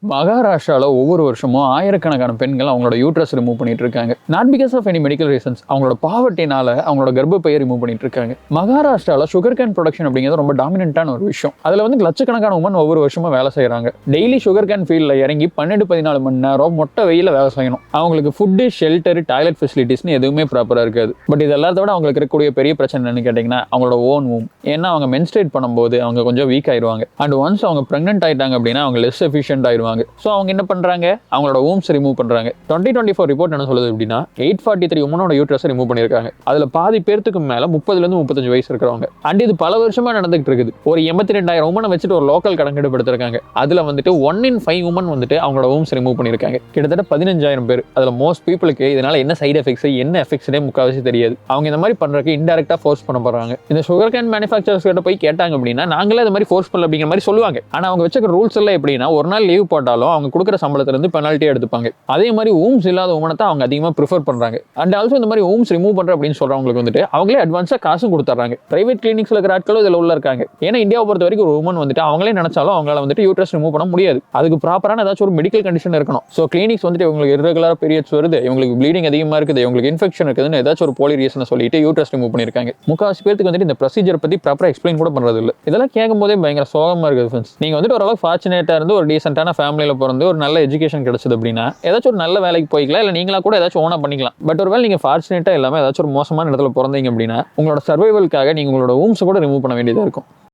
மகாராஷ்டிராவில் ஒவ்வொரு வருஷமும் ஆயிரக்கணக்கான பெண்கள் அவங்களோட யூட்ரஸ் ரிமூவ் பண்ணிட்டு இருக்காங்க. Not because of any medical reasons, அவங்களோட பாவர்ட்டினால அவங்களோட கர்ப்பப்பையை ரிமூவ் பண்ணிட்டு இருக்காங்க. மகாராஷ்டிராவில் சுகர் கேன் ப்ரொடக்ஷன் அப்படிங்கிறது ரொம்ப டாமினன்ட்டான ஒரு விஷயம். அதில் வந்து லட்சக்கணக்கான உமன் ஒவ்வொரு வருஷமும் வேலை செய்கிறாங்க. டெய்லி சுகர் கேன் ஃபீல்டில் இறங்கி 12-14 மணி நேரம் மொட்டை வெயில வேலை செய்யணும். அவங்களுக்கு ஃபுட்டு, ஷெல்டர், டாய்லெட் ஃபெசிலிட்டிஸ்னு எதுவுமே ப்ராப்பராக இருக்காது. பட் இது எல்லாத்தோட அவங்களுக்கு இருக்கக்கூடிய பெரிய பிரச்சனை என்னன்னு கேட்டிங்கன்னா அவங்களோட ஓன் வூம். ஏன்னா அவங்க மென்ஸ்ட்ரேட் பண்ணும்போது அவங்க கொஞ்சம் வீக் ஆயிடுவாங்க. அண்ட் ஒன்ஸ் அவங்க ப்ரெக்னென்ட் ஆயிட்டாங்க அப்படின்னா அவங்க லெஸ் எஃபிஷியன்ட் ஆயிடுவாங்க. ஸோ அவங்க என்ன பண்றாங்க, அவங்களோட ஊம்ஸ் ரிமூவ் பண்றாங்க. 2024 ரிப்போர்ட் என்ன சொல்லுது அப்படின்னா 843 உமனோட யூட்ரஸ் ரிமூவ் பண்ணிருக்காங்க. அதுல பாதி பேருக்கு மேல 30-35 வயசு இருக்கிறவங்க. அண்ட் இது பல வருஷமா நடந்துகிட்டு இருக்குது. ஒரு 82,000 உமனை வச்சுட்டு ஒரு லோக்கல் கணக்கெடுப்பு எடுத்திருக்காங்க. அதுல வந்துட்டு 1 in 5 உமன் வந்துட்டு அவங்களோட ஊம்ஸ் ரிமூவ் பண்ணிருக்காங்க. கிட்டத்தட்ட 15,000 பேர். அதுல மோஸ்ட் பீப்புளுக்கு இதனால என்ன சைடு எஃபெக்ட்ஸ், என்ன எஃபெக்ட்ஸ்னே முக்கால்வாசி தெரியாது. அவங்க இந்த மாதிரி பண்றதுக்கு இன்டெரக்டா ஃபோர்ஸ் பண்ண போறாங்க. இந்த சுகர் கேன் மேனுஃபேக்சரர்ஸ் கிட்ட போய் கேட்டாங்க அப்படின்னா நாங்களே இந்த மாதிரி ஃபோர்ஸ் பண்ணல அப்படிங்கிற மாதிரி சொல்லுவாங்க. ஆனா அவங்க வச்சுக்க ரூல்ஸ் எல்லாம் எப்படின்னா ஒரு நாள் லீவ் போட்டாலும் அவங்க கொடுக்குற சம்பளத்துல இருந்து பெனால்ட்டி எடுத்துப்பாங்க. அதே மாதிரி ஊம்ஸ் இல்லாத உமனை தான் அவங்க அதிகமாக ப்ரிஃபர் பண்றாங்க. அண்ட் ஆல்சோ இந்த மாதிரி ஊம்ஸ் ரிமூவ் பண்ற அப்படின்னு சொல்றவங்களுக்கு வந்துட்டு அவங்களே அட்வான்ஸா காசும் கொடுத்துறாங்க. பிரைவேட் கிளினிக்ஸ்ல இருக்கிற ஆட்களும் இதுல உள்ள இருக்காங்க. ஏன்னா இந்தியாவை பொறுத்த வரைக்கும் ஒரு உமன் வந்துட்டு அவங்களே நினைச்சாலும் அவங்களால வந்துட்டு யூட்ரஸ் ரிமூவ் பண்ண முடியாது. அதுக்கு ப்ராப்பரான ஏதாச்சும் ஒரு மெடிக்கல் கண்டிஷன் இருக்கணும். ஸோ கிளினிக்ஸ் வந்துட்டு இவங்களுக்கு இரெகுலரா பீரியட்ஸ் வருது, இவங்களுக்கு ப்ளீடிங் அதிகமா இருக்குது, இவங்களுக்கு இன்ஃபெக்ஷன் இருக்குதுன்னு ஏதாச்சும் ஒரு போலி ரீசனை சொல்லிட்டு யூட்ரஸ் ரிமூவ் பண்ணிருக்காங்க. முக்காவாசி பேருக்கு வந்துட்டு இந்த ப்ரொசீஜர் பத்தி ப்ராப்பரா எக்ஸ்பிளைன் கூட பண்றது இல்லை. இதெல்லாம் கேட்கும் போதே பயங்கர சோகமா இருக்குது ஃப்ரெண்ட்ஸ். நீங்க வந்துட்டு ஓரளவு ஃபார்ச்சுனேட்டா இருந்து ஒரு டீசென்ட்டான ஃபேமிலியில பிறந்து ஒரு நல்ல எஜுகேஷன் கிடைச்சது அப்படின்னா ஏதாச்சும் ஒரு நல்ல வேலைக்கு போய்க்கலாம், இல்லை நீங்களா கூட ஏதாச்சும் ஓனா பண்ணிக்கலாம். பட் ஒருவேளை நீங்க ஃபார்ச்சுனேட்டா இல்லாமல் ஏதாச்சும் ஒரு மோசமான இடத்துல பிறந்தீங்க அப்படின்னா உங்களோட சர்வைவலுக்காக நீங்க உங்களோட ஊம்ஸ் கூட ரிமூவ் பண்ண வேண்டியதா இருக்கும்.